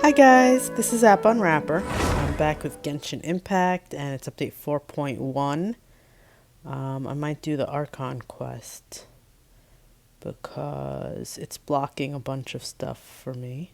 Hi guys, this is App Unwrapper. I'm back with Genshin Impact and it's update 4.1. I might do the Archon quest because it's blocking a bunch of stuff for me.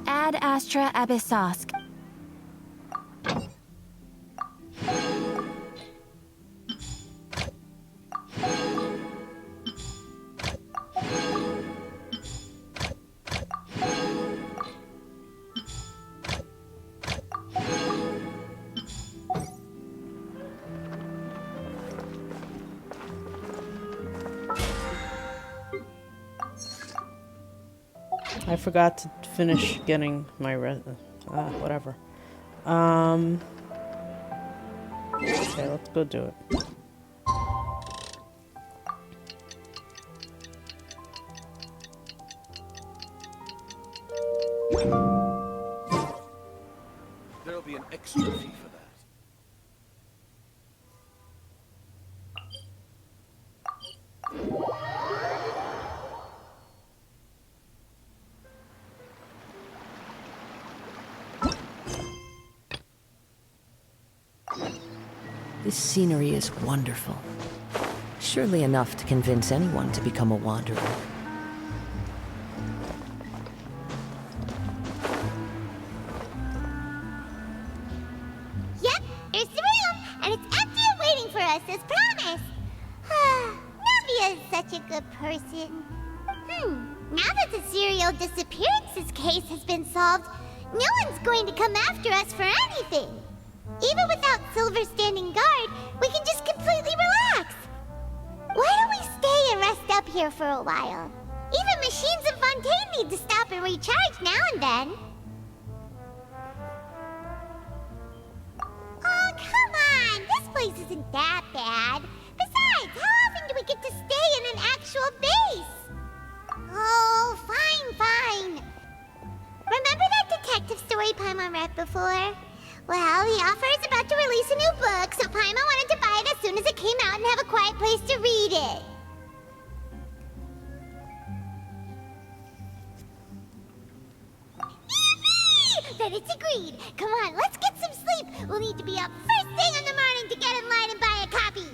Ad Astra Abyssosk. I forgot to finish getting my whatever. Okay, let's go do it. There'll be an extra fee for that. This scenery is wonderful. Surely enough to convince anyone to become a wanderer. Yep, there's the room, and it's empty and waiting for us as promised. Navia is such a good person. Now that the serial disappearances case has been solved, no one's going to come after us for anything. Even without Silver standing guard, we can just completely relax. Why don't we stay and rest up here for a while? Even machines in Fontaine need to stop and recharge now and then. Oh, come on! This place isn't that bad. Besides, how often do we get to stay in an actual base? Oh, fine. Remember that detective story Paimon read before? Well, the author is about to release a new book, so Paimon wanted to buy it as soon as it came out and have a quiet place to read it. Yippee! Then it's agreed. Come on, let's get some sleep. We'll need to be up first thing in the morning to get in line and buy a copy.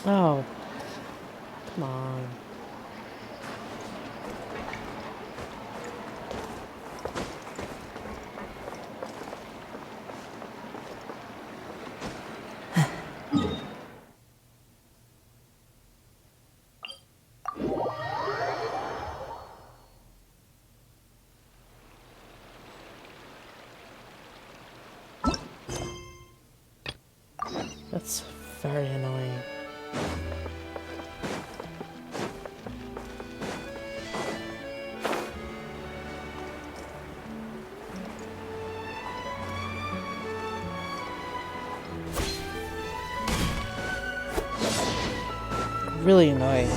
Oh, come on. That's very annoying. Really annoying.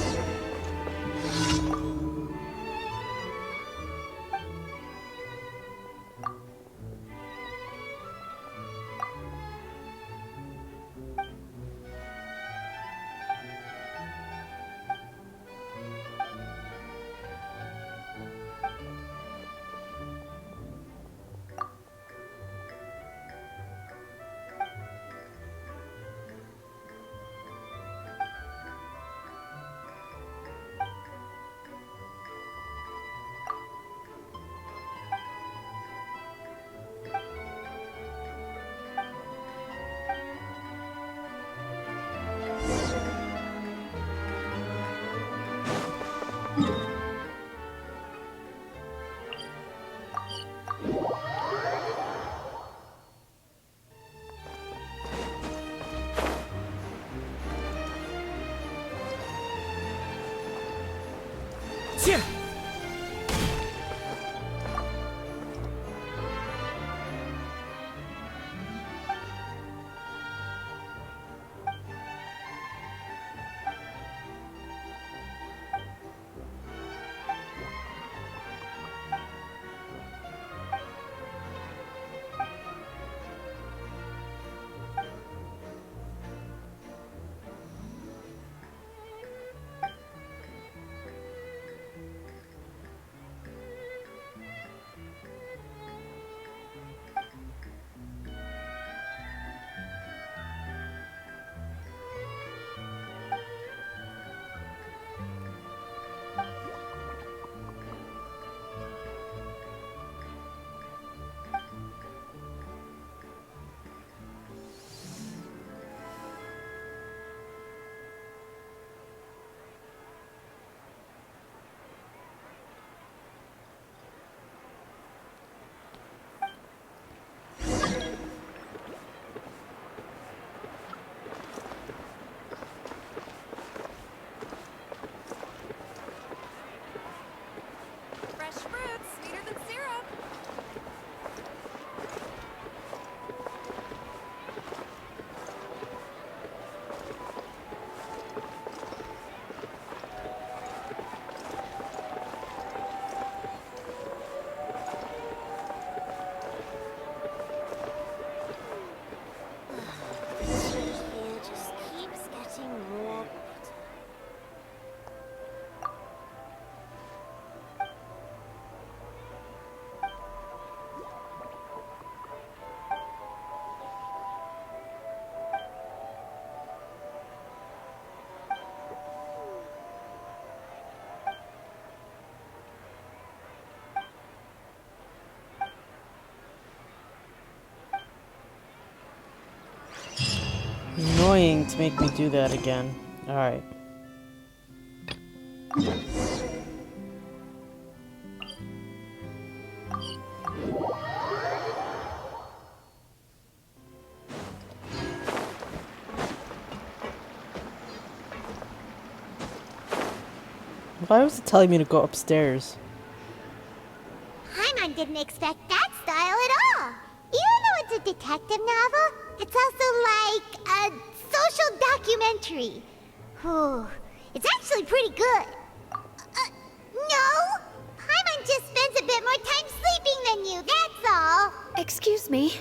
Fresh fruit, sweeter than syrup. It just keeps getting more. Annoying to make me do that again. Alright. Why was it telling me to go upstairs? Paimon didn't expect that style at all. Even though it's a detective novel, it's also like a social documentary. Whew, it's actually pretty good. No! Paimon just spends a bit more time sleeping than you, that's all. Excuse me,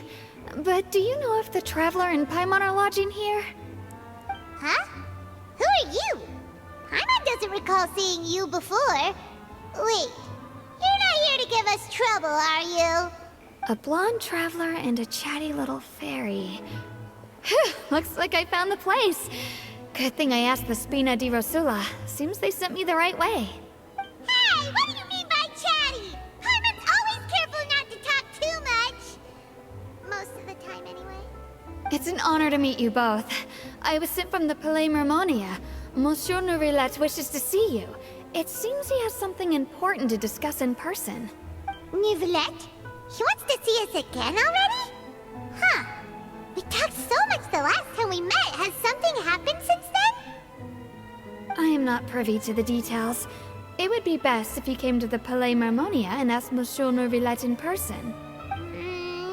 but do you know if the Traveler and Paimon are lodging here? Huh? Who are you? Paimon doesn't recall seeing you before. Wait, you're not here to give us trouble, are you? A blonde traveler and a chatty little fairy. Phew, looks like I found the place. Good thing I asked the Spina di Rosula. Seems they sent me the right way. Hey, what do you mean by chatty? Paimon's always careful not to talk too much. Most of the time, anyway. It's an honor to meet you both. I was sent from the Palais Mermonia. Monsieur Nourilette wishes to see you. It seems he has something important to discuss in person. Nouvelette? He wants to see us again already? Huh. We talked so much the last time we met. Has something happened since then? I am not privy to the details. It would be best if you came to the Palais Mermonia and asked Monsieur Nourilette in person.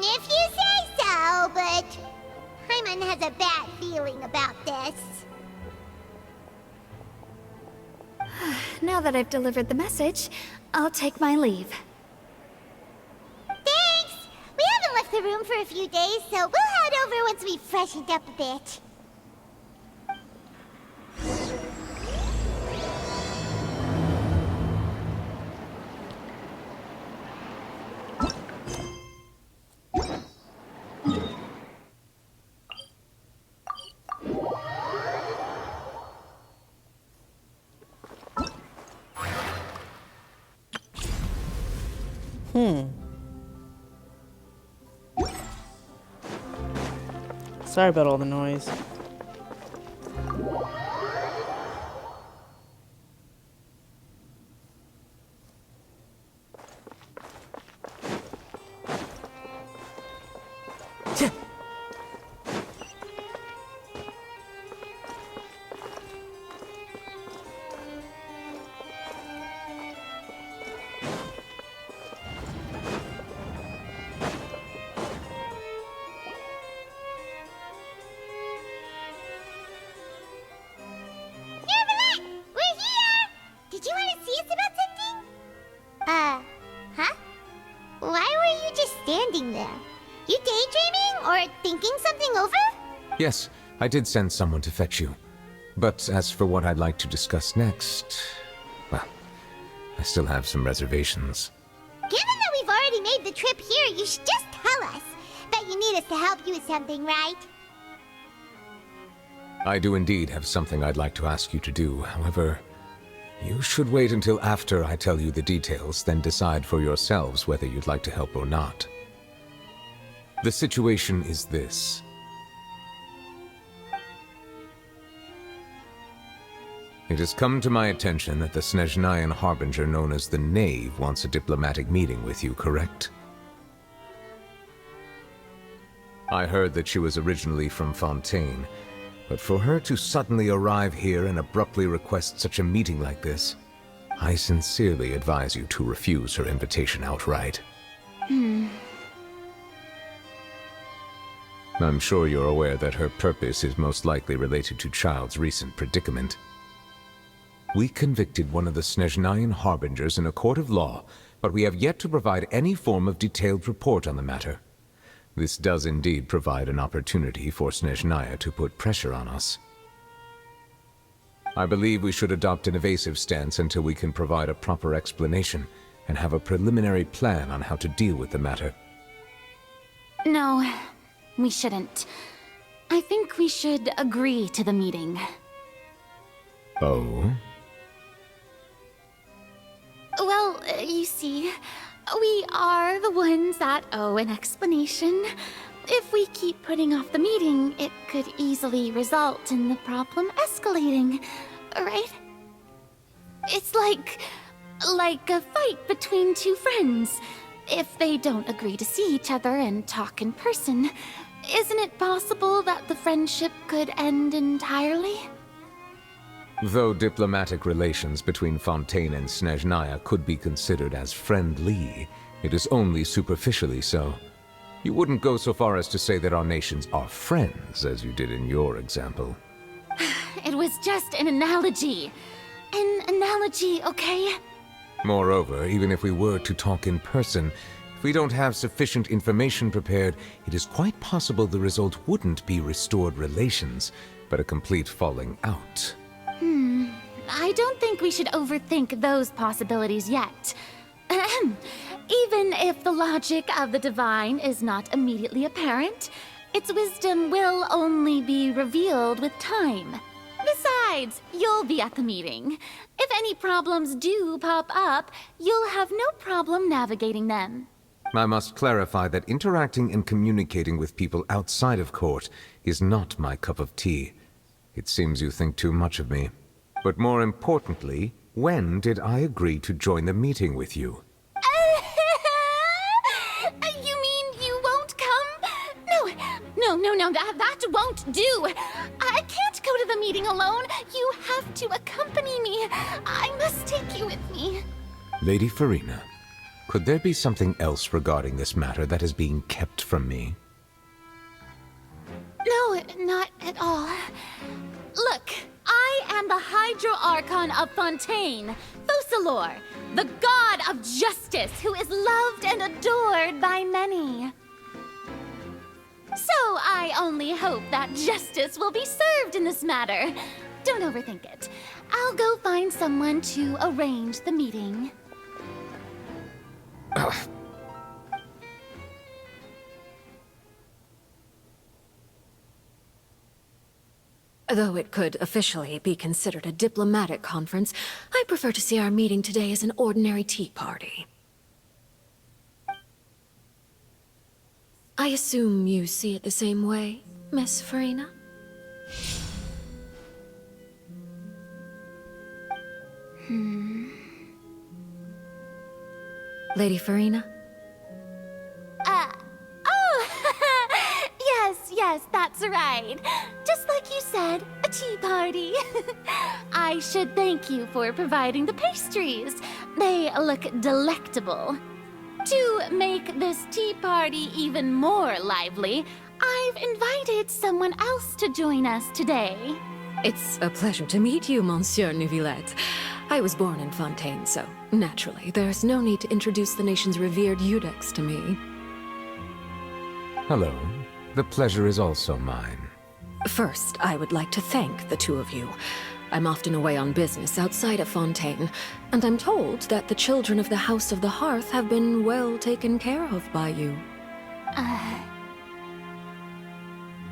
If you say so, but Paimon has a bad feeling about this. Now that I've delivered the message, I'll take my leave. Thanks! We haven't left the room for a few days, so we'll head over once we've freshened up a bit. Sorry about all the noise. daydreaming or thinking something over? Yes, I did send someone to fetch you. But as for what I'd like to discuss next, well, I still have some reservations. Given that we've already made the trip here, you should just tell us. Bet you need us to help you with something, right? I do indeed have something I'd like to ask you to do. However, you should wait until after I tell you the details, then decide for yourselves whether you'd like to help or not. The situation is this. It has come to my attention that the Snezhnayan Harbinger known as the Knave wants a diplomatic meeting with you, correct? I heard that she was originally from Fontaine, but for her to suddenly arrive here and abruptly request such a meeting like this, I sincerely advise you to refuse her invitation outright. I'm sure you're aware that her purpose is most likely related to Child's recent predicament. We convicted one of the Snezhnayan Harbingers in a court of law, but we have yet to provide any form of detailed report on the matter. This does indeed provide an opportunity for Snezhnaya to put pressure on us. I believe we should adopt an evasive stance until we can provide a proper explanation and have a preliminary plan on how to deal with the matter. No, we shouldn't. I think we should agree to the meeting. Oh? Well, you see, we are the ones that owe an explanation. If we keep putting off the meeting, it could easily result in the problem escalating, right? It's like a fight between two friends. If they don't agree to see each other and talk in person, isn't it possible that the friendship could end entirely? Though diplomatic relations between Fontaine and Snezhnaya could be considered as friendly, it is only superficially so. You wouldn't go so far as to say that our nations are friends, as you did in your example. It was just an analogy. An analogy, okay? Moreover, even if we were to talk in person, if we don't have sufficient information prepared, it is quite possible the result wouldn't be restored relations, but a complete falling out. I don't think we should overthink those possibilities yet. Ahem. Even if the logic of the divine is not immediately apparent, its wisdom will only be revealed with time. Besides, you'll be at the meeting. If any problems do pop up, you'll have no problem navigating them. I must clarify that interacting and communicating with people outside of court is not my cup of tea. It seems you think too much of me. But more importantly, when did I agree to join the meeting with you? You mean you won't come? No, that won't do. I can't go to the meeting alone. You have to accompany me. I must take you with me. Lady Farina, could there be something else regarding this matter that is being kept from me? No, not at all. Look, I am the Hydro Archon of Fontaine, Focalor, the god of justice who is loved and adored by many. So I only hope that justice will be served in this matter. Don't overthink it. I'll go find someone to arrange the meeting. Though it could officially be considered a diplomatic conference, I prefer to see our meeting today as an ordinary tea party. I assume you see it the same way, Miss Farina? Lady Farina? Yes, that's right. Just like you said, a tea party. I should thank you for providing the pastries. They look delectable. To make this tea party even more lively, I've invited someone else to join us today. It's a pleasure to meet you, Monsieur Neuvillette. I was born in Fontaine, so naturally, there's no need to introduce the nation's revered Eudex to me. Hello. The pleasure is also mine. First, I would like to thank the two of you. I'm often away on business outside of Fontaine, and I'm told that the children of the House of the Hearth have been well taken care of by you.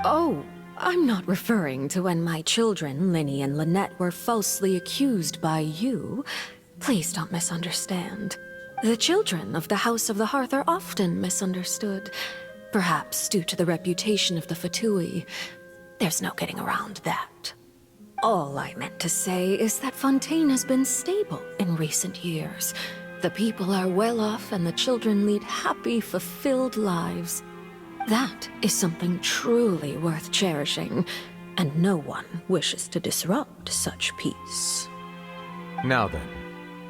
Oh, I'm not referring to when my children, Linny and Lynette, were falsely accused by you. Please don't misunderstand. The children of the House of the Hearth are often misunderstood, perhaps due to the reputation of the Fatui. There's no getting around that. All I meant to say is that Fontaine has been stable in recent years. The people are well off and the children lead happy, fulfilled lives. That is something truly worth cherishing, and no one wishes to disrupt such peace. Now then,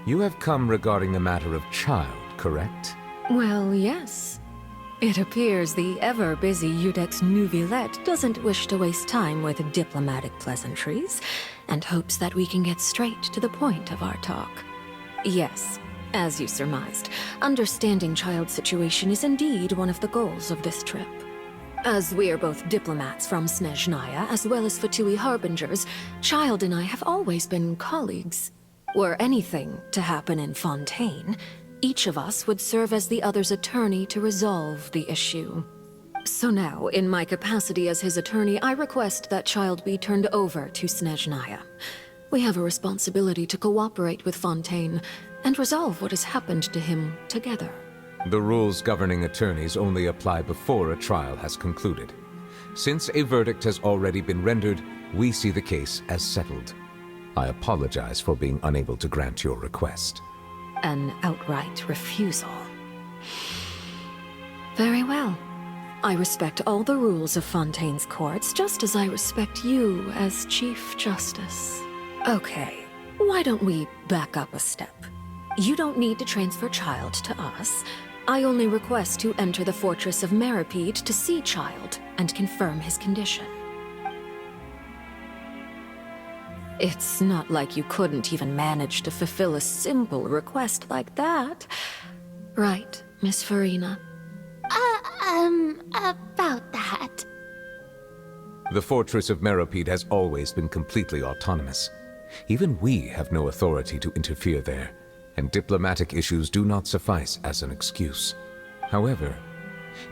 you have come regarding the matter of child, correct? Well, yes. It appears the ever-busy Iudex Nuvilette doesn't wish to waste time with diplomatic pleasantries, and hopes that we can get straight to the point of our talk. Yes, as you surmised, understanding Child's situation is indeed one of the goals of this trip. As we are both diplomats from Snezhnaya, as well as Fatui Harbingers, Child and I have always been colleagues. Were anything to happen in Fontaine, each of us would serve as the other's attorney to resolve the issue. So now, in my capacity as his attorney, I request that Child be turned over to Snezhnaya. We have a responsibility to cooperate with Fontaine and resolve what has happened to him together. The rules governing attorneys only apply before a trial has concluded. Since a verdict has already been rendered, we see the case as settled. I apologize for being unable to grant your request. An outright refusal. Very well. I respect all the rules of Fontaine's courts, just as I respect you as Chief Justice. Okay, why don't we back up a step? You don't need to transfer Child to us. I only request to enter the fortress of Meropide to see Child and confirm his condition. It's not like you couldn't even manage to fulfill a simple request like that. Right, Miss Farina? About that. The fortress of Meropide has always been completely autonomous. Even we have no authority to interfere there, and diplomatic issues do not suffice as an excuse. However,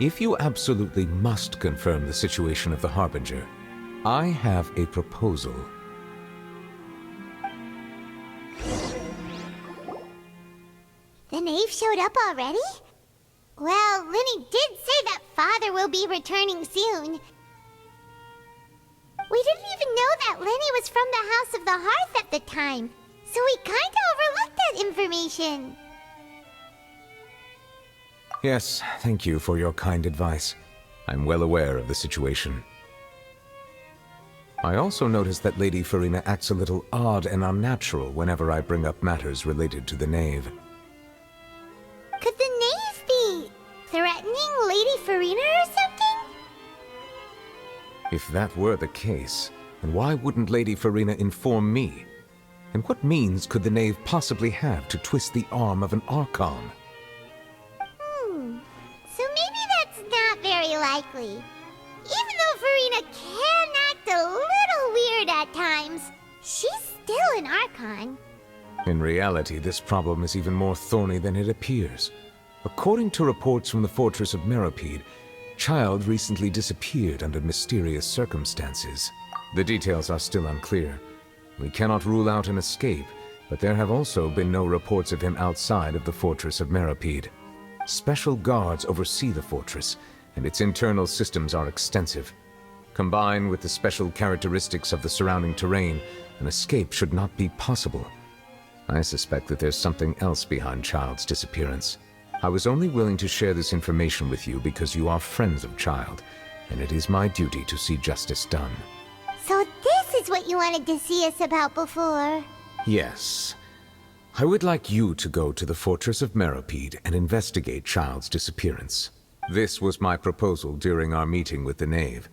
if you absolutely must confirm the situation of the Harbinger, I have a proposal. The knave showed up already? Well, Linny did say that Father will be returning soon. We didn't even know that Linny was from the House of the Hearth at the time, so we kinda overlooked that information. Yes, thank you for your kind advice. I'm well aware of the situation. I also noticed that Lady Farina acts a little odd and unnatural whenever I bring up matters related to the knave. Could the knave be threatening Lady Farina or something? If that were the case, then why wouldn't Lady Farina inform me? And what means could the knave possibly have to twist the arm of an Archon? So maybe that's not very likely. Even though Farina can act a little weird at times, she's still an Archon. In reality, this problem is even more thorny than it appears. According to reports from the fortress of Meropide, Child recently disappeared under mysterious circumstances. The details are still unclear. We cannot rule out an escape, but there have also been no reports of him outside of the fortress of Meropide. Special guards oversee the fortress, and its internal systems are extensive. Combined with the special characteristics of the surrounding terrain, an escape should not be possible. I suspect that there's something else behind Child's disappearance. I was only willing to share this information with you because you are friends of Child, and it is my duty to see justice done. So this is what you wanted to see us about before. Yes. I would like you to go to the fortress of Meropide and investigate Child's disappearance. This was my proposal during our meeting with the knave.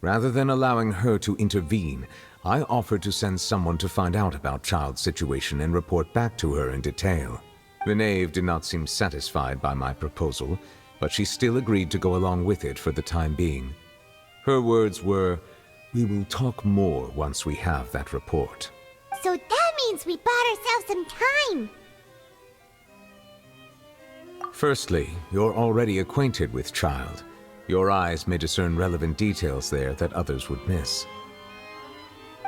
Rather than allowing her to intervene, I offered to send someone to find out about Child's situation and report back to her in detail. The knave did not seem satisfied by my proposal, but she still agreed to go along with it for the time being. Her words were, "We will talk more once we have that report." So that means we bought ourselves some time. Firstly, you're already acquainted with Child. Your eyes may discern relevant details there that others would miss.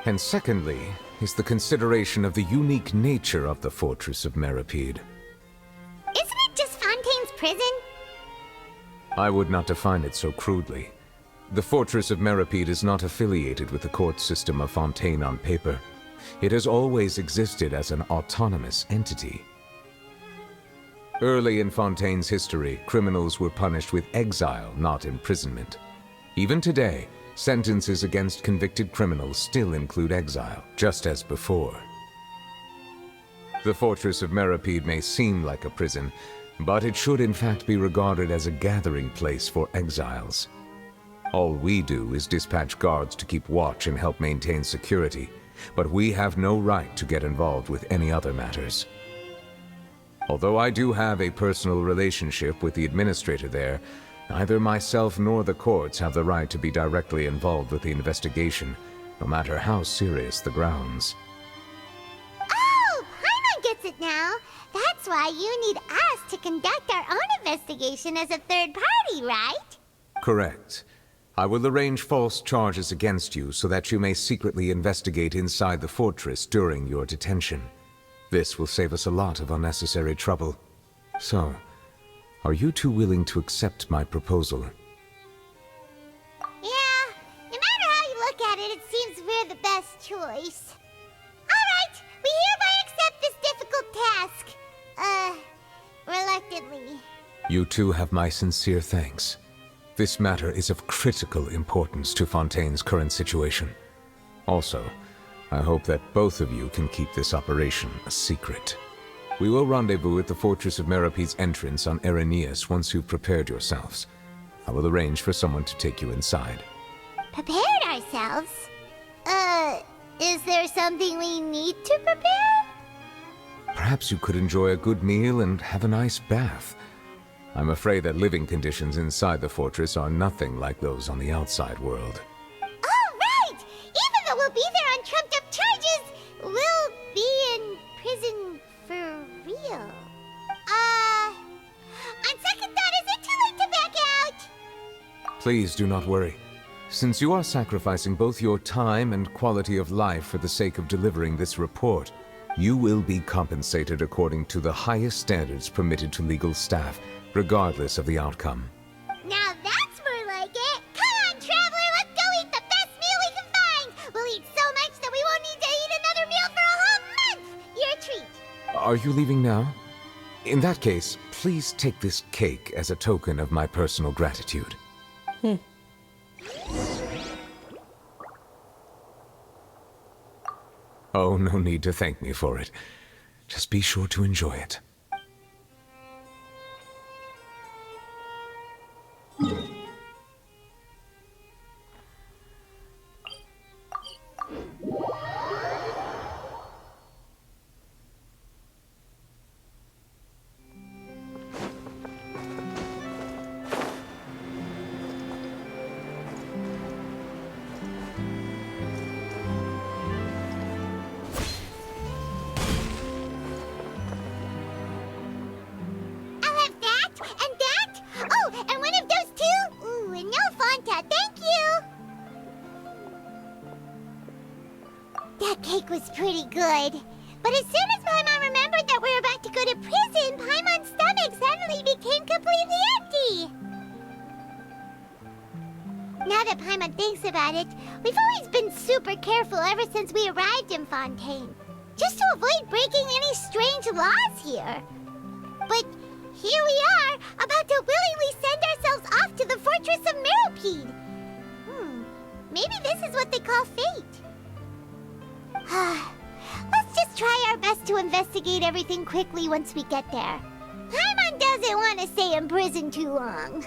And secondly, is the consideration of the unique nature of the Fortress of Meropide. Isn't it just Fontaine's prison? I would not define it so crudely. The Fortress of Meropide is not affiliated with the court system of Fontaine on paper. It has always existed as an autonomous entity. Early in Fontaine's history, criminals were punished with exile, not imprisonment. Even today, sentences against convicted criminals still include exile, just as before. The Fortress of Meropide may seem like a prison, but it should in fact be regarded as a gathering place for exiles. All we do is dispatch guards to keep watch and help maintain security, but we have no right to get involved with any other matters. Although I do have a personal relationship with the administrator there, neither myself nor the courts have the right to be directly involved with the investigation, no matter how serious the grounds. Oh, Paimon gets it now. That's why you need us to conduct our own investigation as a third party, right? Correct. I will arrange false charges against you so that you may secretly investigate inside the fortress during your detention. This will save us a lot of unnecessary trouble. So, are you two willing to accept my proposal? Yeah, no matter how you look at it, it seems we're the best choice. Alright, we hereby accept this difficult task. Reluctantly. You two have my sincere thanks. This matter is of critical importance to Fontaine's current situation. Also, I hope that both of you can keep this operation a secret. We will rendezvous at the Fortress of Meropide's entrance on Irenaeus once you've prepared yourselves. I will arrange for someone to take you inside. Prepared ourselves? Is there something we need to prepare? Perhaps you could enjoy a good meal and have a nice bath. I'm afraid that living conditions inside the fortress are nothing like those on the outside world. Oh, right! Even though we'll be there on trumped-up charges, we'll be in prison for real. On second thought, is it too late to back out? Please do not worry. Since you are sacrificing both your time and quality of life for the sake of delivering this report, you will be compensated according to the highest standards permitted to legal staff, regardless of the outcome. Now that's more like it! Come on, Traveler, let's go eat the best meal we can find! We'll eat so much that we won't need to eat another meal for a whole month! Your treat! Are you leaving now? In that case, please take this cake as a token of my personal gratitude. Oh, no need to thank me for it. Just be sure to enjoy it. I'll have that, and that! Oh, and one of those two! Ooh, and no Fonta, thank you! That cake was pretty good. But as soon as Paimon remembered that we were about to go to prison, Paimon's stomach suddenly became completely empty! Now that Paimon thinks about it, we've always been super careful ever since we arrived in Fontaine. Just to avoid breaking any strange laws here. But here we are, about to willingly send ourselves off to the Fortress of Meropide. Maybe this is what they call fate. Let's just try our best to investigate everything quickly once we get there. Paimon doesn't want to stay in prison too long.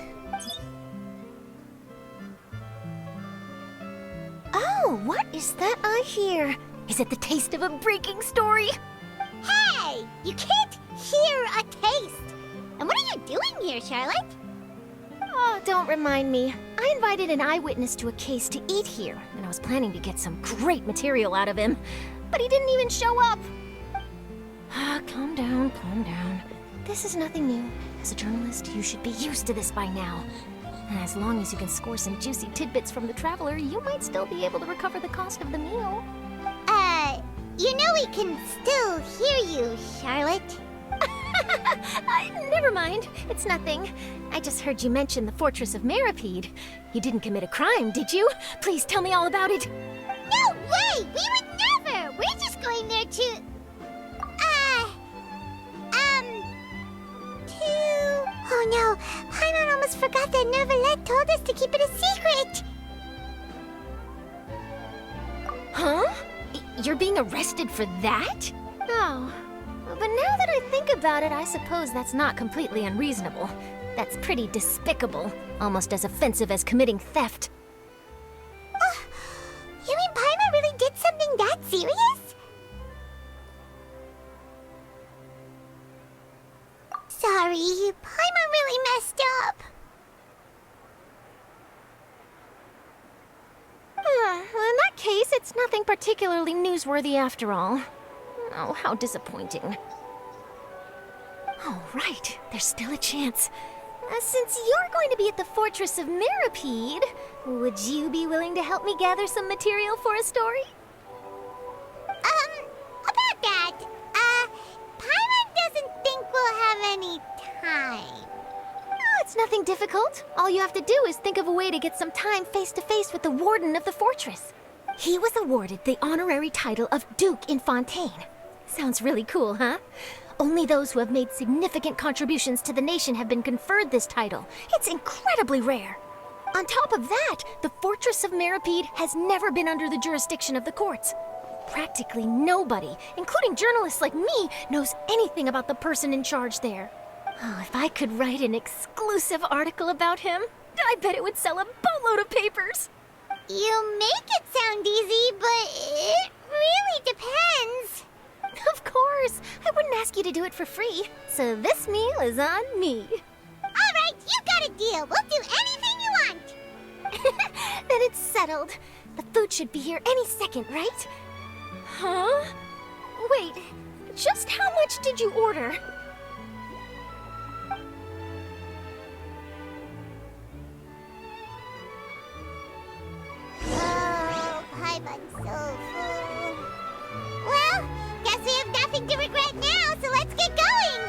Oh, what is that I hear? Is it the taste of a breaking story? Hey! You can't hear a taste! And what are you doing here, Charlotte? Oh, don't remind me. I invited an eyewitness to a case to eat here, and I was planning to get some great material out of him. But he didn't even show up. Calm down, calm down. This is nothing new. As a journalist, you should be used to this by now. And as long as you can score some juicy tidbits from the Traveler, you might still be able to recover the cost of the meal. You know we can still hear you, Charlotte. Never mind. It's nothing. I just heard you mention the Fortress of Meropide. You didn't commit a crime, did you? Please tell me all about it. No way! We would never! We're just going there to... Oh no, Paimon almost forgot that Neuvillette told us to keep it a secret! Huh? You're being arrested for that? Oh. But now that I think about it, I suppose that's not completely unreasonable. That's pretty despicable. Almost as offensive as committing theft. You mean Paimon really did something that serious? Sorry, Paimon really messed up. Well, in that case, it's nothing particularly newsworthy after all. Oh, how disappointing. Oh, right. There's still a chance. Since you're going to be at the Fortress of Meropide, would you be willing to help me gather some material for a story? About that, Paimon doesn't think we'll have any time. Oh, it's nothing difficult. All you have to do is think of a way to get some time face-to-face with the Warden of the Fortress. He was awarded the honorary title of Duke in Fontaine. Sounds really cool, huh? Only those who have made significant contributions to the nation have been conferred this title. It's incredibly rare. On top of that, the Fortress of Meropide has never been under the jurisdiction of the courts. Practically nobody, including journalists like me, knows anything about the person in charge there. Oh, if I could write an exclusive article about him, I bet it would sell a boatload of papers. You make it sound easy, but it really depends. Of course. I wouldn't ask you to do it for free. So this meal is on me. All right, you got a deal. We'll do anything you want. Then it's settled. The food should be here any second, right? Huh? Wait, just how much did you order? Oh, Paimon's so full. Well, guess we have nothing to regret now, so let's get going.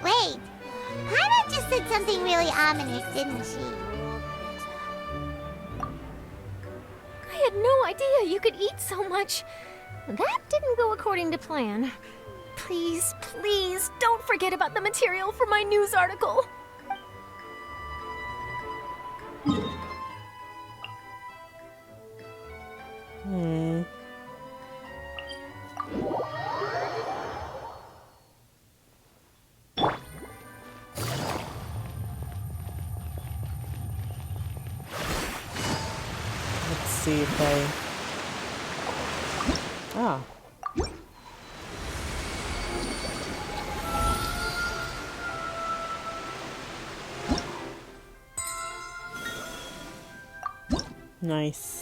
Wait. Paimon just said something really ominous, didn't she? I had no idea you could eat so much. That didn't go according to plan. Please, please, don't forget about the material for my news article. Let's see if I... Ah. Nice.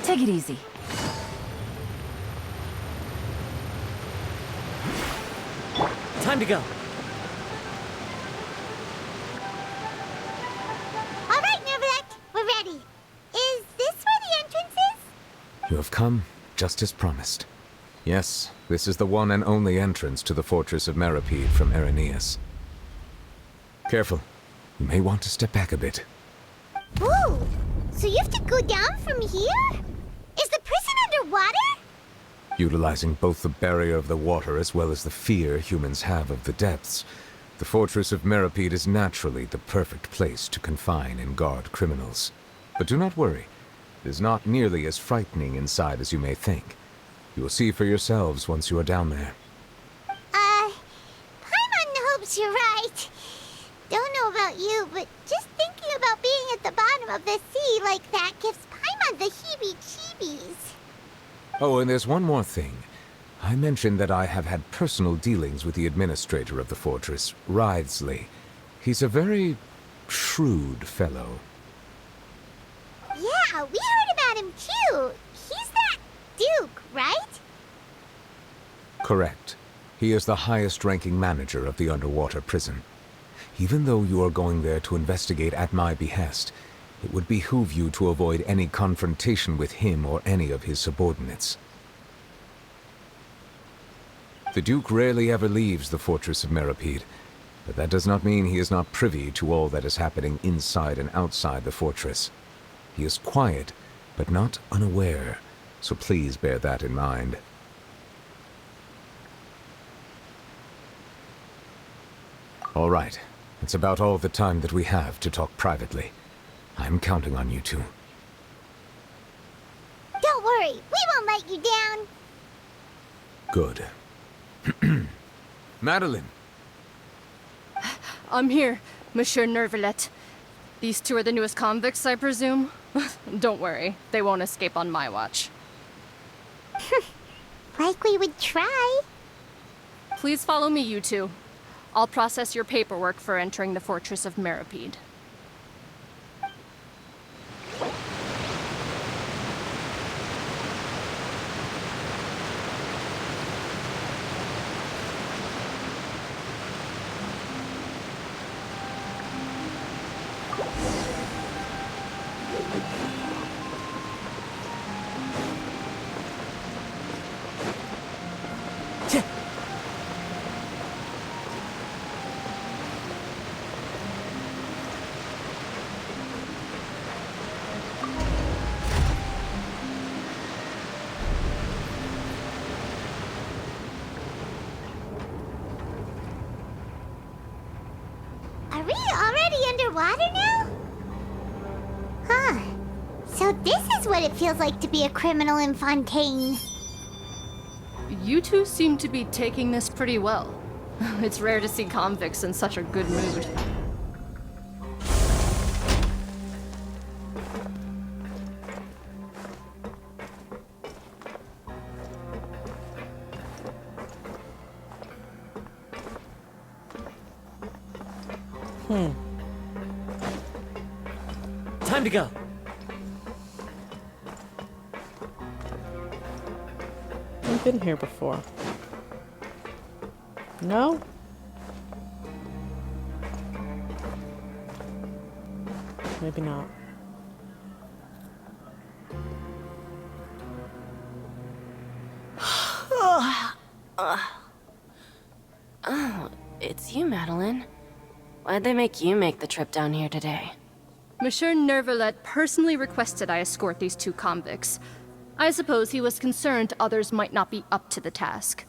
Take it easy. Time to go. All right, Neuvillette, we're ready. Is this where the entrance is? You have come, just as promised. Yes, this is the one and only entrance to the Fortress of Meropide from Araneus. Careful. You may want to step back a bit. Ooh, so you have to go down from here? Is the prison underwater? Utilizing both the barrier of the water as well as the fear humans have of the depths, The fortress of Meropide is naturally the perfect place to confine and guard criminals. But do not worry. It is not nearly as frightening inside as you may think. You will see for yourselves once you are down there. Paimon hopes you're right. Don't know about you, but just thinking about being at the bottom of the sea like that gives Paimon the heebie-jeebies. Oh, and there's one more thing. I mentioned that I have had personal dealings with the administrator of the fortress, Wriothesley. He's a very shrewd fellow. Yeah, we heard about him too. He's that Duke, right? Correct. He is the highest-ranking manager of the underwater prison. Even though you are going there to investigate at my behest, it would behoove you to avoid any confrontation with him or any of his subordinates. The Duke rarely ever leaves the fortress of Meropide, but that does not mean he is not privy to all that is happening inside and outside the fortress. He is quiet, but not unaware, so please bear that in mind. All right, it's about all the time that we have to talk privately. I'm counting on you two. Don't worry, we won't let you down. Good. Madeline! I'm here, Monsieur Nervalet. These two are the newest convicts, I presume? Don't worry, they won't escape on my watch. Like we would try. Please follow me, you two. I'll process your paperwork for entering the Fortress of Meropide. Are we already underwater now? Huh. So this is what it feels like to be a criminal in Fontaine. You two seem to be taking this pretty well. It's rare to see convicts in such a good mood. Time to go. I've been here before. No? Maybe not. Oh, it's you, Madeline. Why'd they make you make the trip down here today? Monsieur Nervalet personally requested I escort these two convicts. I suppose he was concerned others might not be up to the task.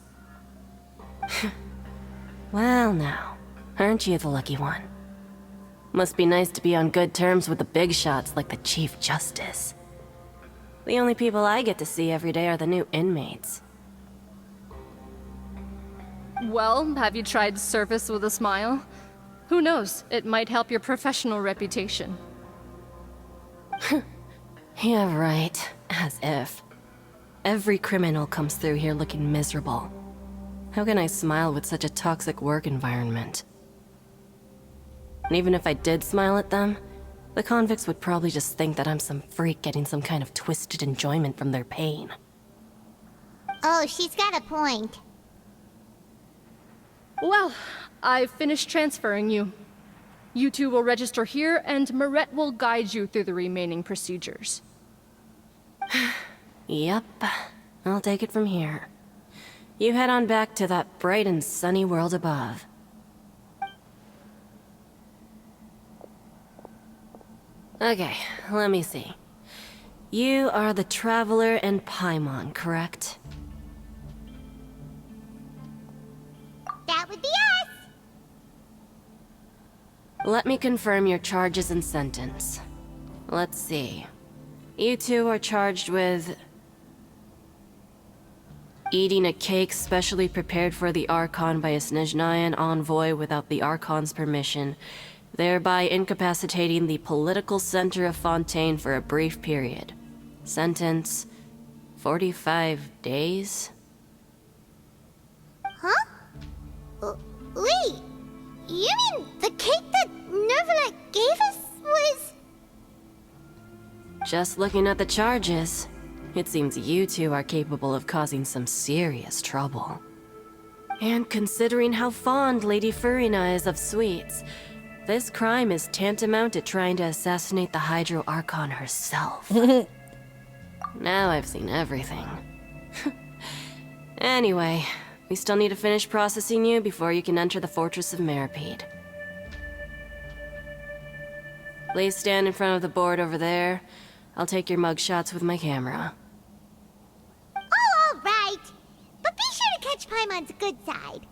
Well now, aren't you the lucky one? Must be nice to be on good terms with the big shots like the Chief Justice. The only people I get to see every day are the new inmates. Well, have you tried service with a smile? Who knows, it might help your professional reputation. Yeah, right. As if. Every criminal comes through here looking miserable. How can I smile with such a toxic work environment? And even if I did smile at them, the convicts would probably just think that I'm some freak getting some kind of twisted enjoyment from their pain. Oh, she's got a point. Well, I've finished transferring you. You two will register here, and Maret will guide you through the remaining procedures. Yep, I'll take it from here. You head on back to that bright and sunny world above. Okay, let me see. You are the Traveler and Paimon, correct? That would be us. Let me confirm your charges and sentence. Let's see. You two are charged with eating a cake specially prepared for the Archon by a Snezhnayan envoy without the Archon's permission, thereby incapacitating the political center of Fontaine for a brief period. Sentence: 45 days? Huh? Wait, you mean the cake that Nervalet gave us was... Just looking at the charges, it seems you two are capable of causing some serious trouble. And considering how fond Lady Furina is of sweets, this crime is tantamount to trying to assassinate the Hydro Archon herself. Now I've seen everything. Anyway, we still need to finish processing you before you can enter the Fortress of Meropide. Please stand in front of the board over there. I'll take your mugshots with my camera. Oh, all right. But be sure to catch Paimon's good side.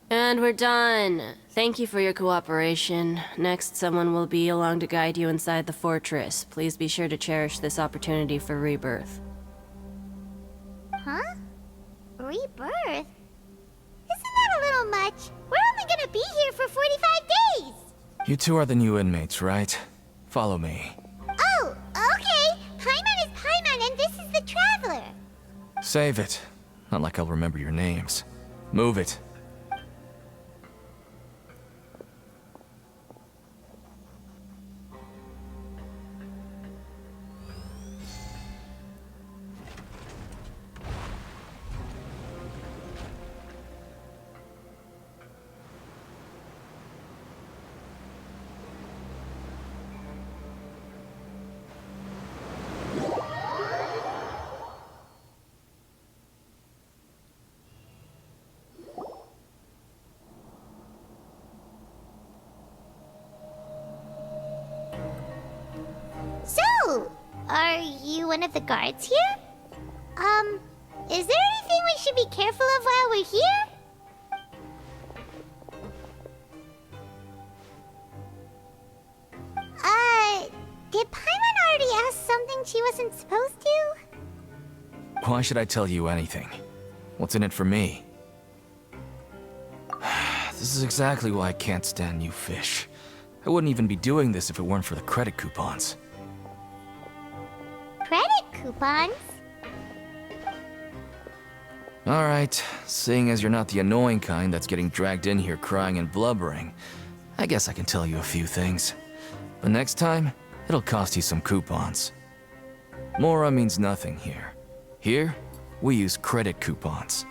And we're done. Thank you for your cooperation. Next, someone will be along to guide you inside the fortress. Please be sure to cherish this opportunity for rebirth. Huh? Rebirth? Isn't that a little much? We're only gonna be here for 45 days! You two are the new inmates, right? Follow me. Oh, okay. Paimon is Paimon and this is the Traveler. Save it. Not like I'll remember your names. Move it. So, are you one of the guards here? Is there anything we should be careful of while we're here? Did Paimon already ask something she wasn't supposed to? Why should I tell you anything? What's in it for me? This is exactly why I can't stand you fish. I wouldn't even be doing this if it weren't for the credit coupons. Credit coupons? Alright, seeing as you're not the annoying kind that's getting dragged in here crying and blubbering, I guess I can tell you a few things. But next time, it'll cost you some coupons. Mora means nothing here. Here, we use credit coupons.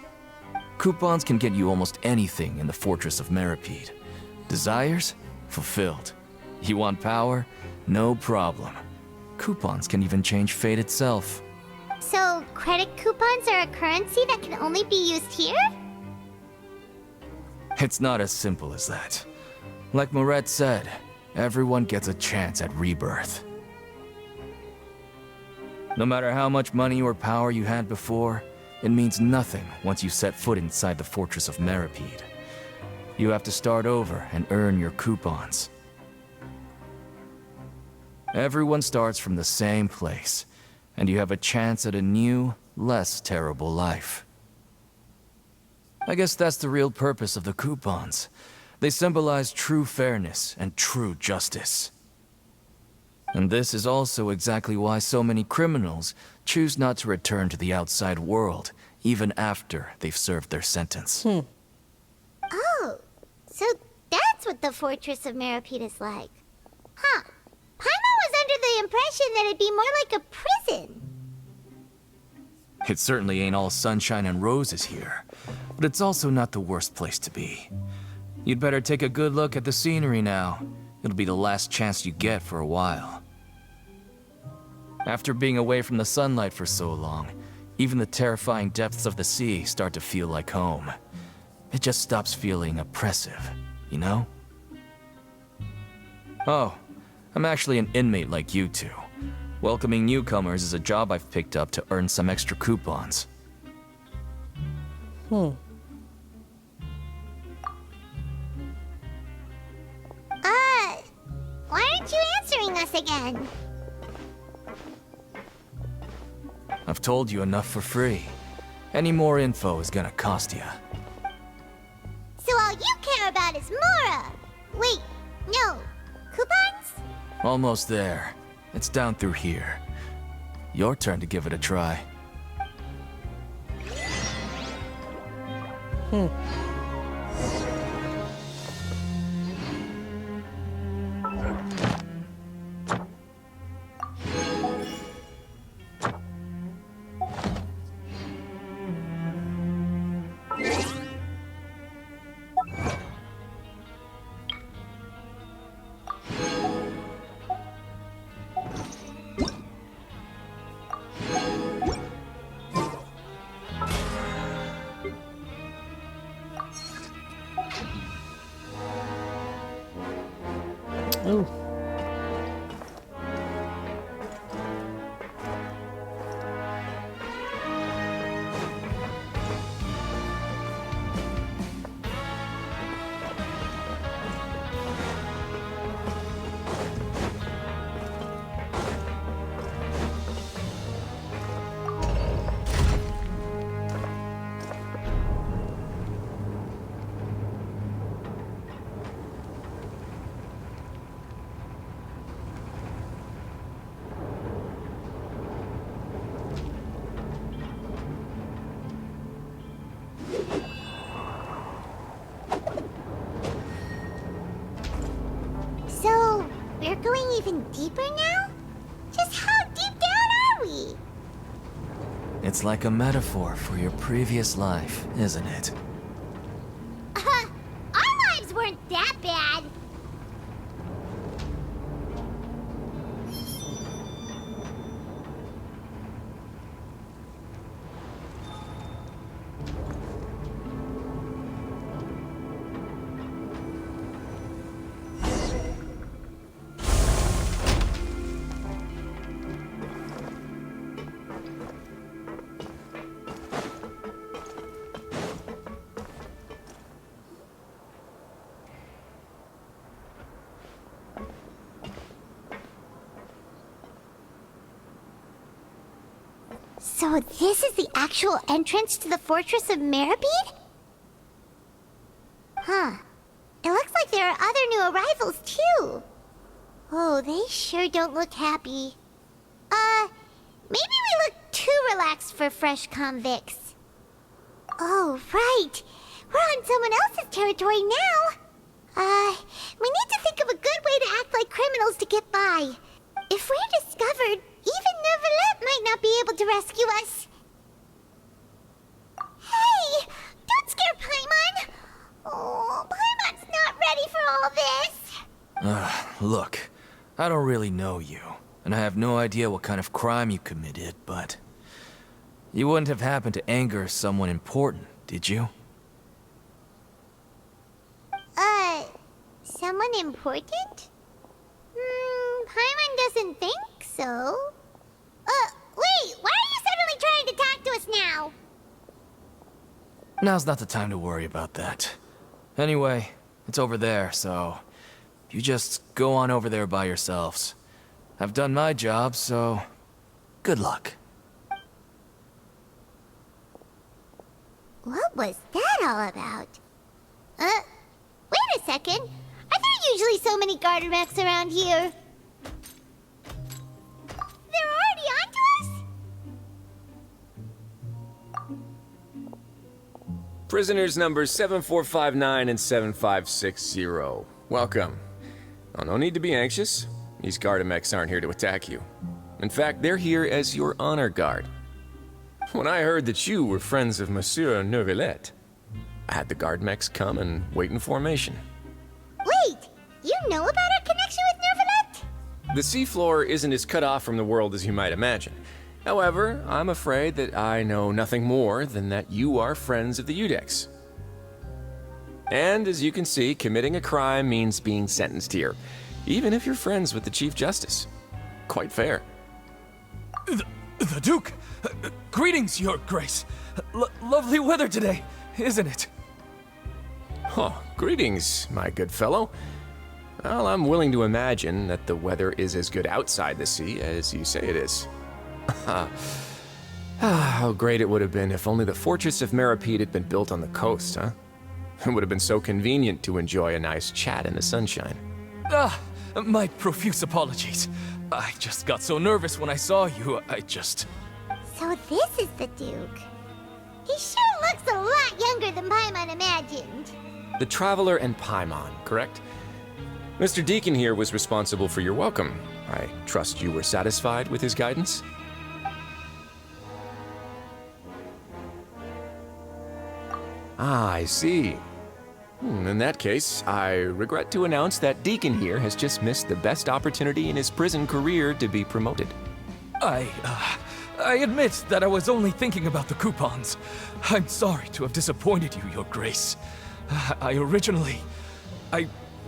Coupons can get you almost anything in the Fortress of Meropide. Desires? Fulfilled. You want power? No problem. Coupons can even change fate itself. So, credit coupons are a currency that can only be used here? It's not as simple as that. Like Moret said, everyone gets a chance at rebirth. No matter how much money or power you had before, it means nothing once you set foot inside the Fortress of Meropide. You have to start over and earn your coupons. Everyone starts from the same place, and you have a chance at a new, less terrible life. I guess that's the real purpose of the coupons. They symbolize true fairness and true justice. And this is also exactly why so many criminals choose not to return to the outside world, even after they've served their sentence. Oh, so that's what the Fortress of Meropide is like. Huh. Paimon was under the the impression that it'd be more like a prison. It certainly ain't all sunshine and roses here, but it's also not the worst place to be. You'd better take a good look at the scenery now. It'll be the last chance you get for a while. After being away from the sunlight for so long, even the terrifying depths of the sea start to feel like home. It just stops feeling oppressive, you know? Oh, I'm actually an inmate like you two. Welcoming newcomers is a job I've picked up to earn some extra coupons. Why aren't you answering us again? I've told you enough for free. Any more info is gonna cost you. So all you care about is Mora! Wait, no. Coupons? Almost there. It's down through here. Your turn to give it a try. Ooh. So, we're going even deeper now? Just how deep down are we? It's like a metaphor for your previous life, isn't it? Our lives weren't that bad. So this is the actual entrance to the Fortress of Meropide? Huh. It looks like there are other new arrivals, too. Oh, they sure don't look happy. Maybe we look too relaxed for fresh convicts. Oh, right. We're on someone else's territory now. We need to think of a good way to act like criminals to get by. If we're discovered, even Neuvillette might not be able to rescue us. Hey! Don't scare Paimon! Oh, Paimon's not ready for all this! Look, I don't really know you, and I have no idea what kind of crime you committed, but... You wouldn't have happened to anger someone important, did you? Someone important? Paimon doesn't think so. Wait, why are you suddenly trying to talk to us now? Now's not the time to worry about that. Anyway, it's over there, so... You just go on over there by yourselves. I've done my job, so... Good luck. What was that all about? Wait a second. Are there usually so many garter mechs around here? They're already onto us? Prisoners numbers 7459 and 7560. Welcome. Oh, no need to be anxious. These Gardamex aren't here to attack you. In fact, they're here as your honor guard. When I heard that you were friends of Monsieur Neuvillette, I had the Gardamex come and wait in formation. Wait, you know about our connection with Neuvillette? The seafloor isn't as cut off from the world as you might imagine. However, I'm afraid that I know nothing more than that you are friends of the Udex. And as you can see, committing a crime means being sentenced here, even if you're friends with the Chief Justice. Quite fair. The Duke! Greetings, Your Grace. Lovely weather today, isn't it? Oh, greetings, my good fellow. Well, I'm willing to imagine that the weather is as good outside the sea as you say it is. How great it would have been if only the fortress of Meropide had been built on the coast, huh? It would have been so convenient to enjoy a nice chat in the sunshine. My profuse apologies. I just got so nervous when I saw you, So this is the Duke. He sure looks a lot younger than Paimon imagined. The Traveler and Paimon, correct? Mr. Deacon here was responsible for your welcome. I trust you were satisfied with his guidance? Ah, I see. In that case, I regret to announce that Deacon here has just missed the best opportunity in his prison career to be promoted. I admit that I was only thinking about the coupons. I'm sorry to have disappointed you, Your Grace. I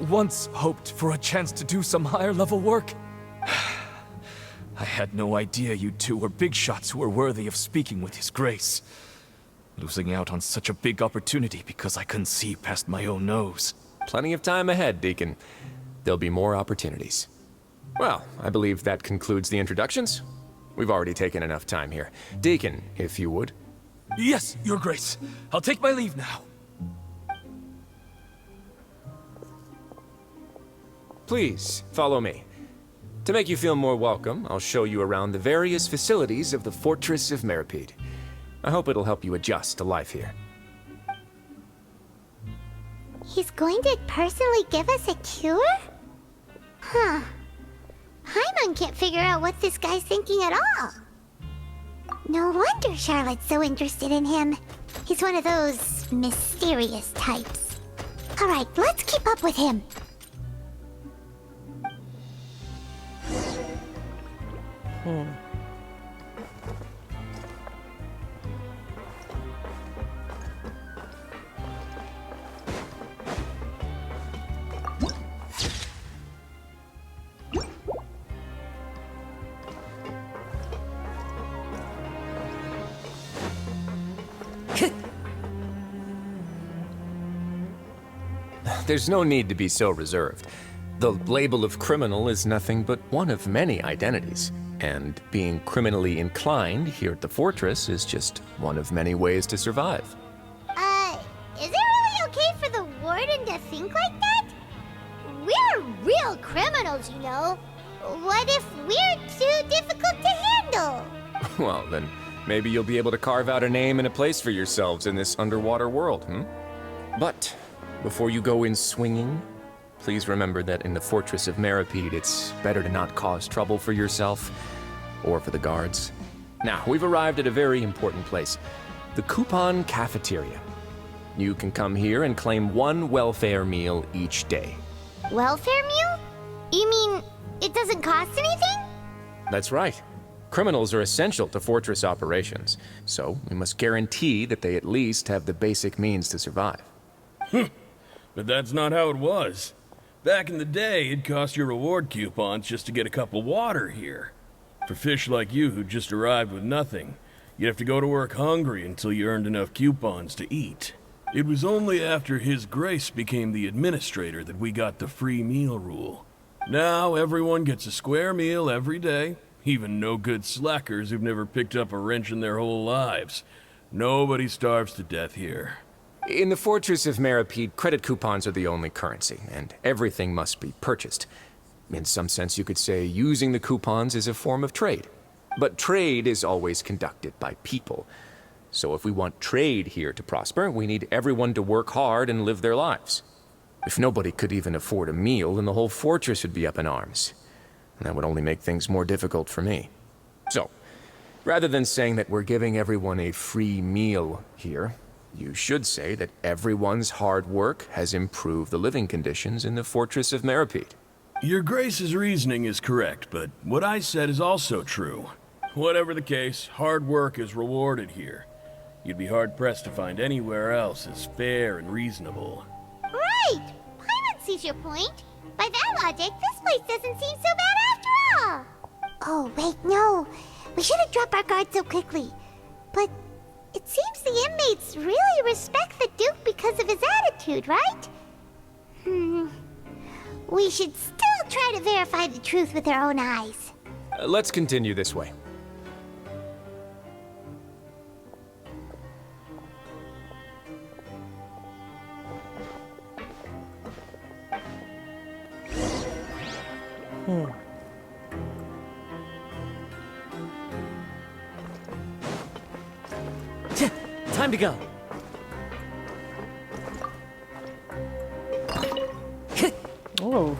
once hoped for a chance to do some higher-level work. I had no idea you two were big shots who were worthy of speaking with His Grace. Losing out on such a big opportunity because I couldn't see past my own nose. Plenty of time ahead, Deacon. There'll be more opportunities. Well, I believe that concludes the introductions. We've already taken enough time here. Deacon, if you would. Yes, Your Grace. I'll take my leave now. Please, follow me. To make you feel more welcome, I'll show you around the various facilities of the Fortress of Meropide. I hope it'll help you adjust to life here. He's going to personally give us a cure? Huh. Paimon can't figure out what this guy's thinking at all. No wonder Charlotte's so interested in him. He's one of those mysterious types. Alright, let's keep up with him. There's no need to be so reserved. The label of criminal is nothing but one of many identities, and being criminally inclined here at the fortress is just one of many ways to survive. Is it really okay for the warden to think like that? We're real criminals, you know. What if we're too difficult to handle? Well, then maybe you'll be able to carve out a name and a place for yourselves in this underwater world, But before you go in swinging, please remember that in the Fortress of Meropide, it's better to not cause trouble for yourself or for the guards. Now, we've arrived at a very important place, the Coupon Cafeteria. You can come here and claim one welfare meal each day. Welfare meal? You mean it doesn't cost anything? That's right. Criminals are essential to fortress operations, so we must guarantee that they at least have the basic means to survive. But that's not how it was. Back in the day, it cost your reward coupons just to get a cup of water here. For fish like you who just arrived with nothing, you'd have to go to work hungry until you earned enough coupons to eat. It was only after His Grace became the administrator that we got the free meal rule. Now everyone gets a square meal every day, even no-good slackers who've never picked up a wrench in their whole lives. Nobody starves to death here. In the Fortress of Meropide, credit coupons are the only currency, and everything must be purchased. In some sense, you could say using the coupons is a form of trade. But trade is always conducted by people. So if we want trade here to prosper, we need everyone to work hard and live their lives. If nobody could even afford a meal, then the whole fortress would be up in arms. That would only make things more difficult for me. So, rather than saying that we're giving everyone a free meal here, you should say that everyone's hard work has improved the living conditions in the Fortress of Meropide. Your Grace's reasoning is correct, but what I said is also true. Whatever the case, hard work is rewarded here. You'd be hard-pressed to find anywhere else as fair and reasonable. Right! Paimon sees your point. By that logic, this place doesn't seem so bad after all. Oh, wait, no. We shouldn't drop our guard so quickly. But it seems the inmates really respect the Duke because of his attitude, right? We should still try to verify the truth with our own eyes. Let's continue this way. Time to go. Oh.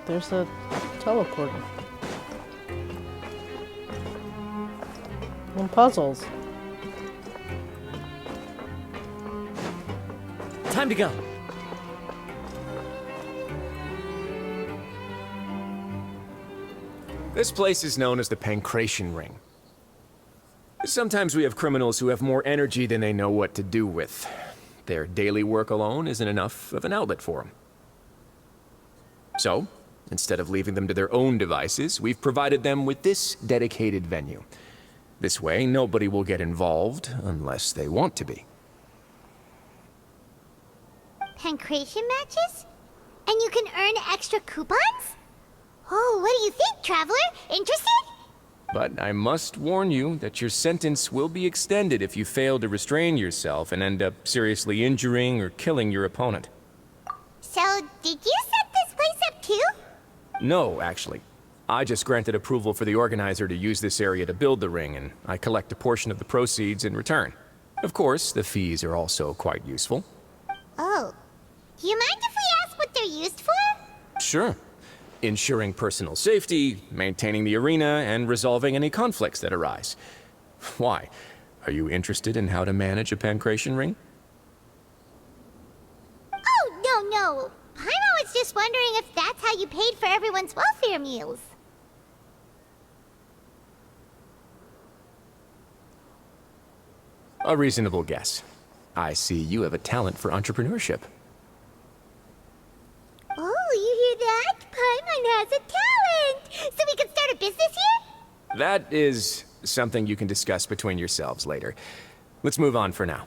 There's a teleporter. And puzzles. Time to go. This place is known as the Pancration Ring. Sometimes we have criminals who have more energy than they know what to do with. Their daily work alone isn't enough of an outlet for them. So, instead of leaving them to their own devices, we've provided them with this dedicated venue. This way, nobody will get involved unless they want to be. Pancration matches? And you can earn extra coupons? Oh, what do you think, Traveler? Interested? But I must warn you that your sentence will be extended if you fail to restrain yourself and end up seriously injuring or killing your opponent. So, did you set this place up too? No, actually. I just granted approval for the organizer to use this area to build the ring, and I collect a portion of the proceeds in return. Of course, the fees are also quite useful. Oh. Do you mind if we ask what they're used for? Sure. Ensuring personal safety, maintaining the arena, and resolving any conflicts that arise. Why? Are you interested in how to manage a pancration ring? Oh, no. Paimon was just wondering if that's how you paid for everyone's welfare meals. A reasonable guess. I see you have a talent for entrepreneurship. Oh, you hear that? Paimon has a talent! So we can start a business here? That is something you can discuss between yourselves later. Let's move on for now.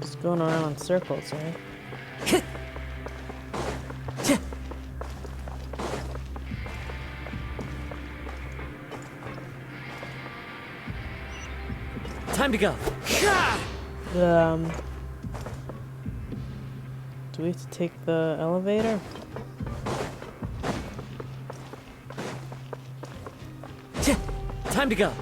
Just going around in circles, right? Time to go. Do we have to take the elevator? Time to go.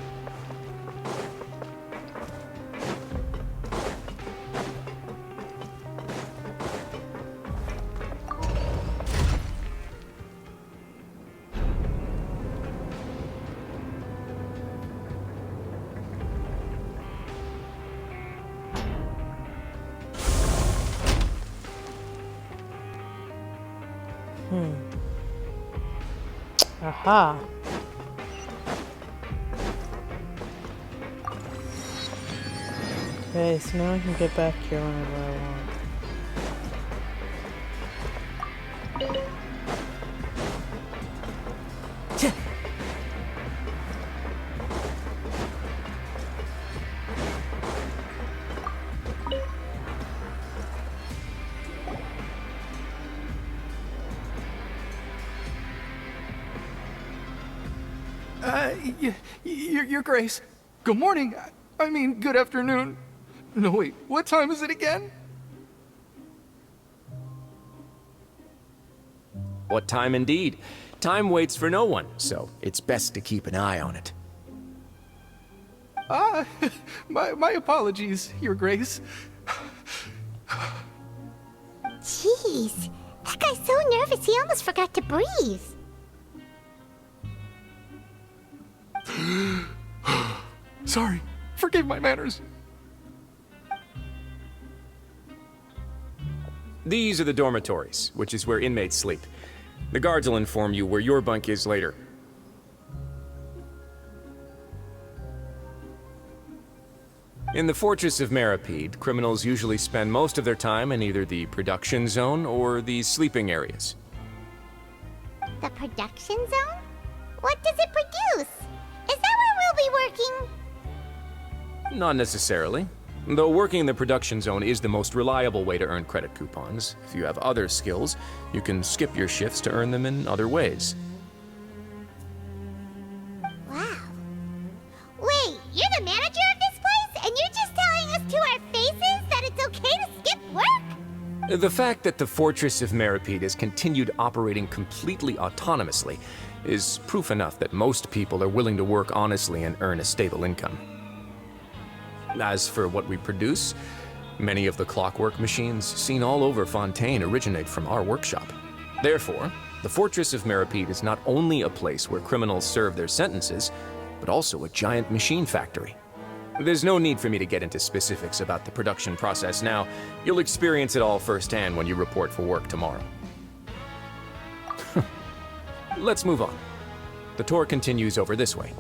Aha. Okay, so now I can get back here whenever I want. Your Grace. Good morning. I mean, good afternoon. No, wait, what time is it again? What time indeed? Time waits for no one, so it's best to keep an eye on it. My apologies, Your Grace. Jeez, that guy's so nervous he almost forgot to breathe. Sorry, forgive my manners. These are the dormitories, which is where inmates sleep. The guards will inform you where your bunk is later. In the Fortress of Meropide, criminals usually spend most of their time in either the production zone or the sleeping areas. The production zone? What does it produce? Is that where we'll be working? Not necessarily. Though working in the production zone is the most reliable way to earn credit coupons, if you have other skills, you can skip your shifts to earn them in other ways. Wow. Wait, you're the manager of this place, and you're just telling us to our faces that it's okay to skip work? The fact that the Fortress of Meropide has continued operating completely autonomously is proof enough that most people are willing to work honestly and earn a stable income. As for what we produce, many of the clockwork machines seen all over Fontaine originate from our workshop. Therefore, the Fortress of Meropide is not only a place where criminals serve their sentences, but also a giant machine factory. There's no need for me to get into specifics about the production process now. You'll experience it all firsthand when you report for work tomorrow. Let's move on. The tour continues over this way.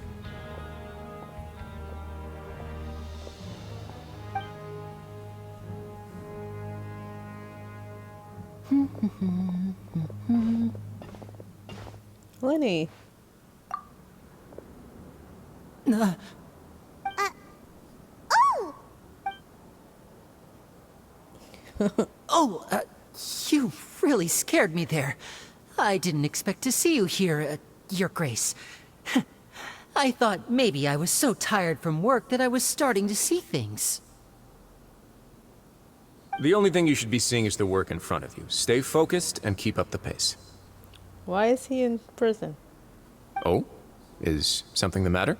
Lenny. Oh, you really scared me there. I didn't expect to see you here, Your Grace. I thought maybe I was so tired from work that I was starting to see things. The only thing you should be seeing is the work in front of you. Stay focused and keep up the pace. Why is he in prison? Oh? Is something the matter?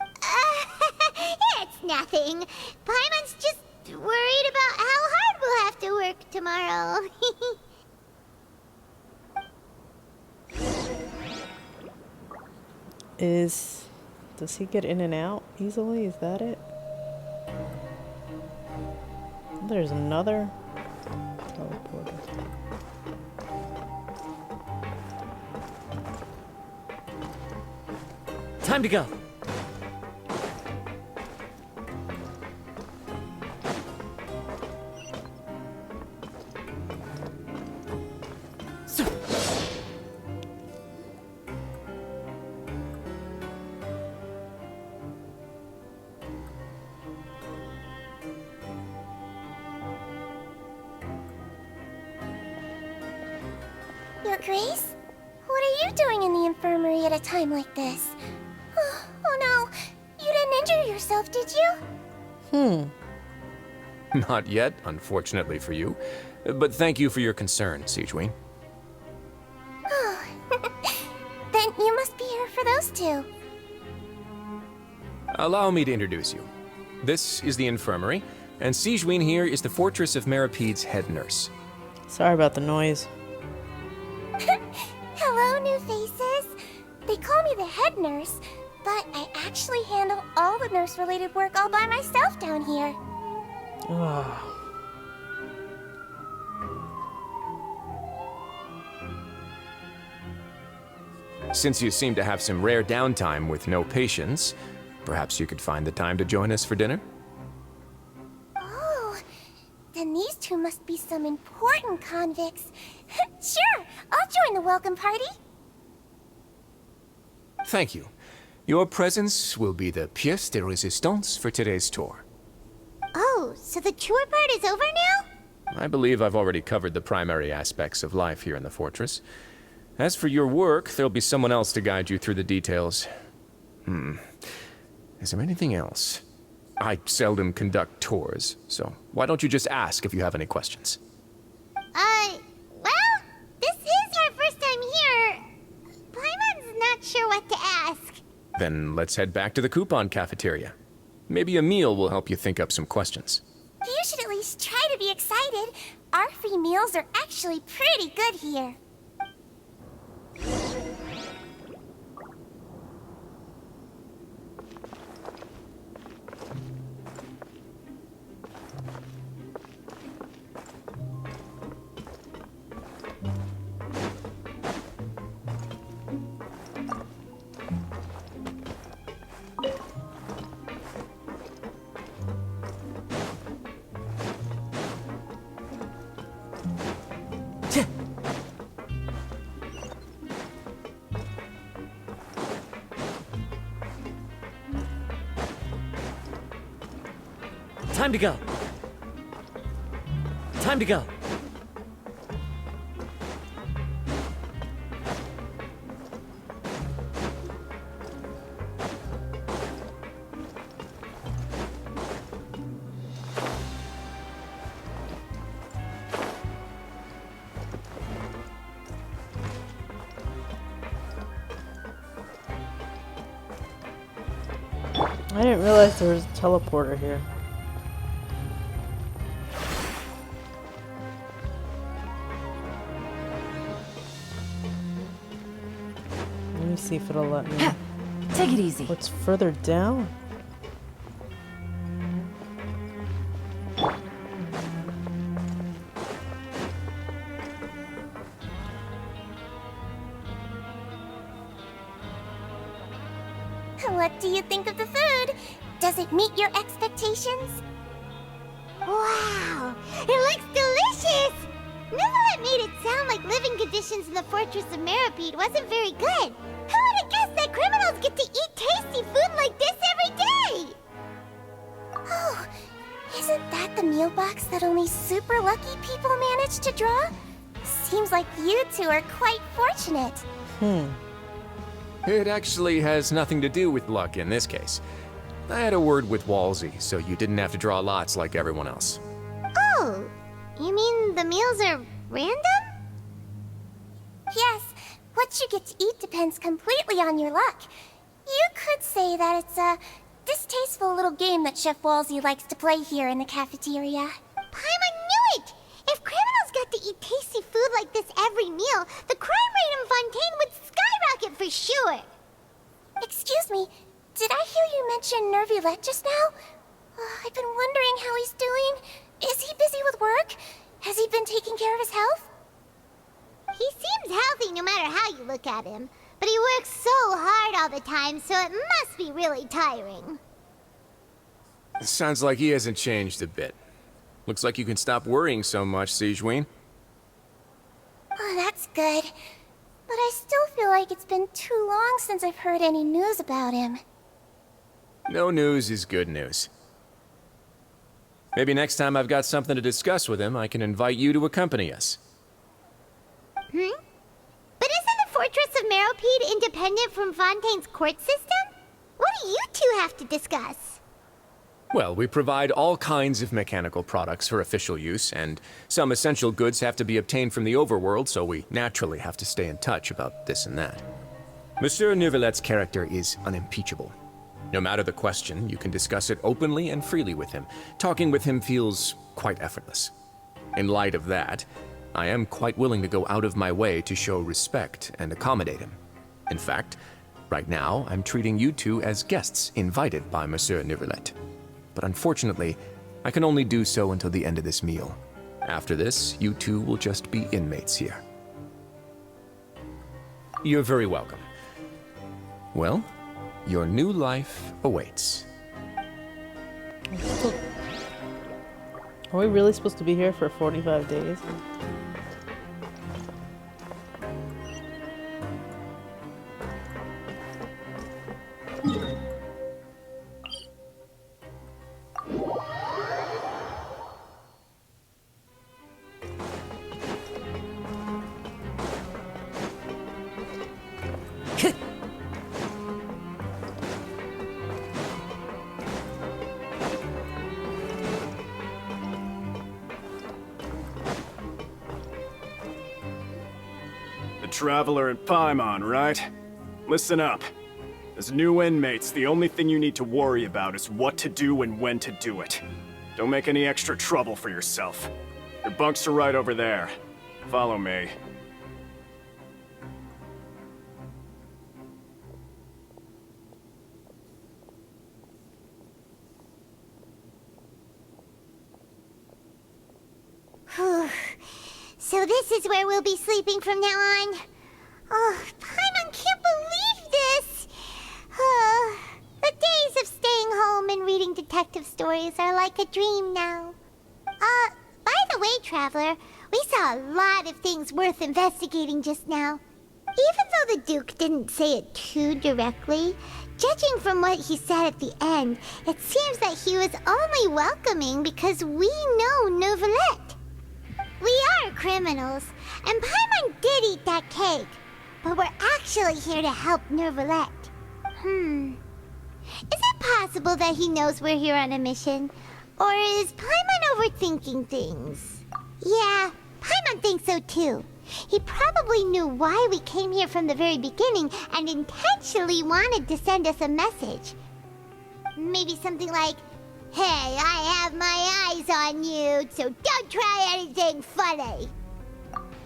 It's nothing. Paimon's just worried about how hard we'll have to work tomorrow. Does he get in and out easily? Is that it? There's another teleporter. Time to go. Your Grace? What are you doing in the infirmary at a time like this? Oh no, you didn't injure yourself, did you? Not yet, unfortunately for you. But thank you for your concern, Sigewinne. Oh, then you must be here for those two. Allow me to introduce you. This is the infirmary, and Sigewinne here is the Fortress of Meropide's head nurse. Sorry about the noise. Hello, new faces. They call me the head nurse, but I actually handle all the nurse-related work all by myself down here. Since you seem to have some rare downtime with no patients, perhaps you could find the time to join us for dinner? Oh, then these two must be some important convicts. Sure, I'll join the welcome party. Thank you. Your presence will be the pièce de résistance for today's tour. Oh, so the tour part is over now? I believe I've already covered the primary aspects of life here in the fortress. As for your work, there'll be someone else to guide you through the details. Is there anything else? I seldom conduct tours, so why don't you just ask if you have any questions? Well, this is our first time here. Paimon's not sure what to ask. Then let's head back to the coupon cafeteria. Maybe a meal will help you think up some questions. You should at least try to be excited. Our free meals are actually pretty good here. Time to go. Time to go. I didn't realize there was a teleporter here. Let me see if it'll let me. Take it easy. What's further down? What do you think of the food? Does it meet your expectations? Wow, it looks delicious! Neverlet made it sound like living conditions in the Fortress of Meropide wasn't very good. Who would have guessed that criminals get to eat tasty food like this every day? Oh, isn't that the meal box that only super lucky people manage to draw? Seems like you two are quite fortunate. It actually has nothing to do with luck in this case. I had a word with Walsey, so you didn't have to draw lots like everyone else. Oh, you mean the meals are random? Yes, what you get to eat depends completely on your luck. You could say that it's a distasteful little game that Chef Walsey likes to play here in the cafeteria. Paimon knew it! If criminals got to eat tasty food like this every meal, the crime rate in Fontaine would skyrocket for sure! Excuse me, did I hear you mention Nervulette just now? I've been wondering how he's doing. Is he busy with work? Has he been taking care of his health? He seems healthy no matter how you look at him, but he works so hard all the time, so it must be really tiring. Sounds like he hasn't changed a bit. Looks like you can stop worrying so much, Sigewinne. Oh, that's good. But I still feel like it's been too long since I've heard any news about him. No news is good news. Maybe next time I've got something to discuss with him, I can invite you to accompany us. But isn't the Fortress of Meropide independent from Fontaine's court system? What do you two have to discuss? Well, we provide all kinds of mechanical products for official use, and some essential goods have to be obtained from the overworld, so we naturally have to stay in touch about this and that. Monsieur Neuvillette's character is unimpeachable. No matter the question, you can discuss it openly and freely with him. Talking with him feels quite effortless. In light of that, I am quite willing to go out of my way to show respect and accommodate him. In fact, right now, I'm treating you two as guests invited by Monsieur Neuvillette. But unfortunately, I can only do so until the end of this meal. After this, you two will just be inmates here. You're very welcome. Well, your new life awaits. Are we really supposed to be here for 45 days? Traveler at Paimon, right? Listen up. As new inmates, the only thing you need to worry about is what to do and when to do it. Don't make any extra trouble for yourself. Your bunks are right over there. Follow me. So this is where we'll be sleeping from now on. Oh, Paimon can't believe this! The days of staying home and reading detective stories are like a dream now. By the way, Traveler, we saw a lot of things worth investigating just now. Even though the Duke didn't say it too directly, judging from what he said at the end, it seems that he was only welcoming because we know Neuvillette. We are criminals, and Paimon did eat that cake, but we're actually here to help Neuvillette. Is it possible that he knows we're here on a mission? Or is Paimon overthinking things? Yeah, Paimon thinks so too. He probably knew why we came here from the very beginning and intentionally wanted to send us a message. Maybe something like, "Hey, I have my eyes on you, so don't try anything funny."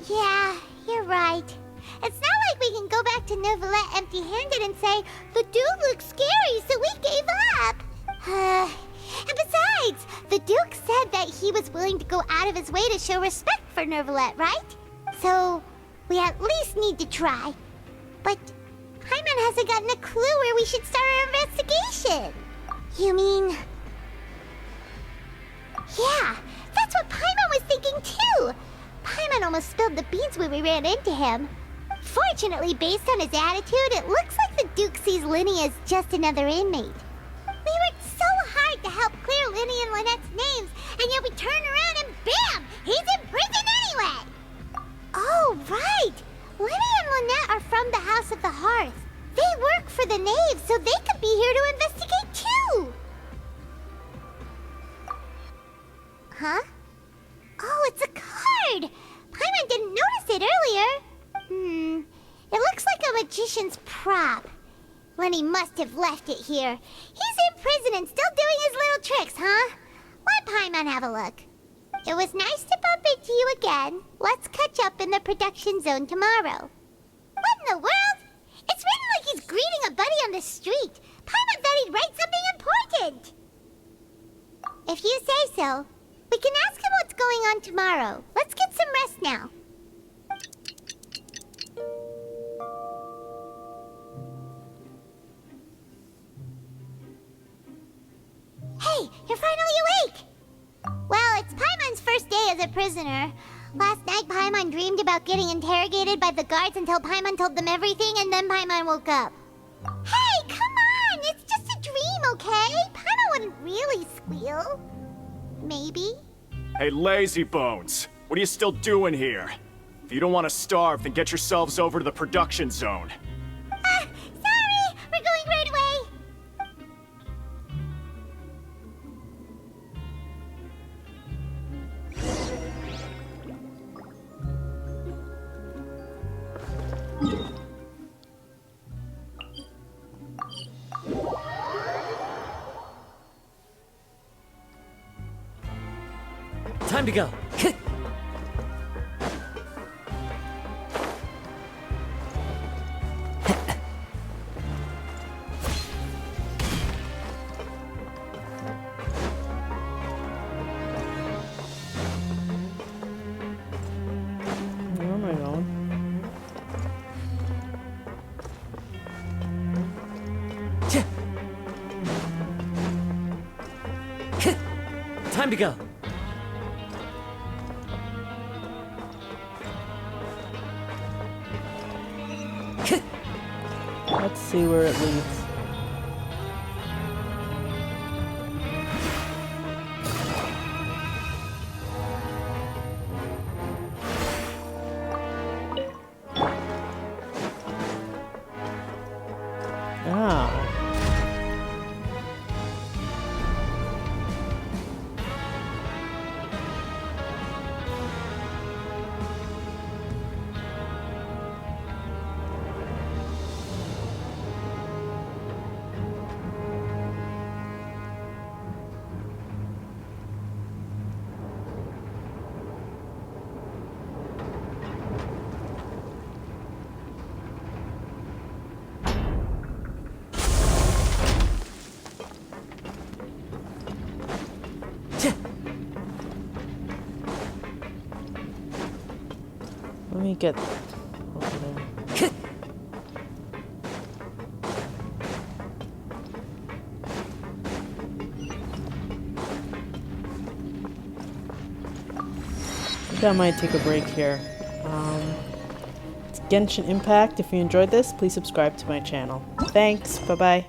Yeah, you're right. It's not like we can go back to Neuvillette empty-handed and say, "The dude looks scary, so we gave up." And besides, the Duke said that he was willing to go out of his way to show respect for Neuvillette, right? So, we at least need to try. But Paimon hasn't gotten a clue where we should start our investigation. You mean... Yeah, that's what Paimon was thinking too! Paimon almost spilled the beans when we ran into him. Fortunately, based on his attitude, it looks like the Duke sees Linny as just another inmate. We worked so hard to help clear Linny and Lynette's names, and yet we turn around and bam! He's in prison anyway! Oh, right! Linny and Lynette are from the House of the Hearth. They work for the Knave, so they could be here to investigate too! Huh? Oh, it's a card! Paimon didn't notice it earlier. It looks like a magician's prop. Lenny must have left it here. He's in prison and still doing his little tricks, huh? Let Paimon have a look. It was nice to bump into you again. Let's catch up in the production zone tomorrow. What in the world? It's written like he's greeting a buddy on the street. Paimon thought he'd write something important. If you say so. We can ask him what's going on tomorrow. Let's get some rest now. Hey, you're finally awake! Well, it's Paimon's first day as a prisoner. Last night, Paimon dreamed about getting interrogated by the guards until Paimon told them everything, and then Paimon woke up. Hey, come on! It's just a dream, okay? Paimon wouldn't really squeal. Maybe? Hey, lazy bones! What are you still doing here? If you don't want to starve, then get yourselves over to the production zone. Sorry! We're going right away! Time to go. Where am I going? Time to go. Let's see where it leads. Ah. Let me get over there. I think I might take a break here. It's Genshin Impact. If you enjoyed this, please subscribe to my channel. Thanks. Bye-bye.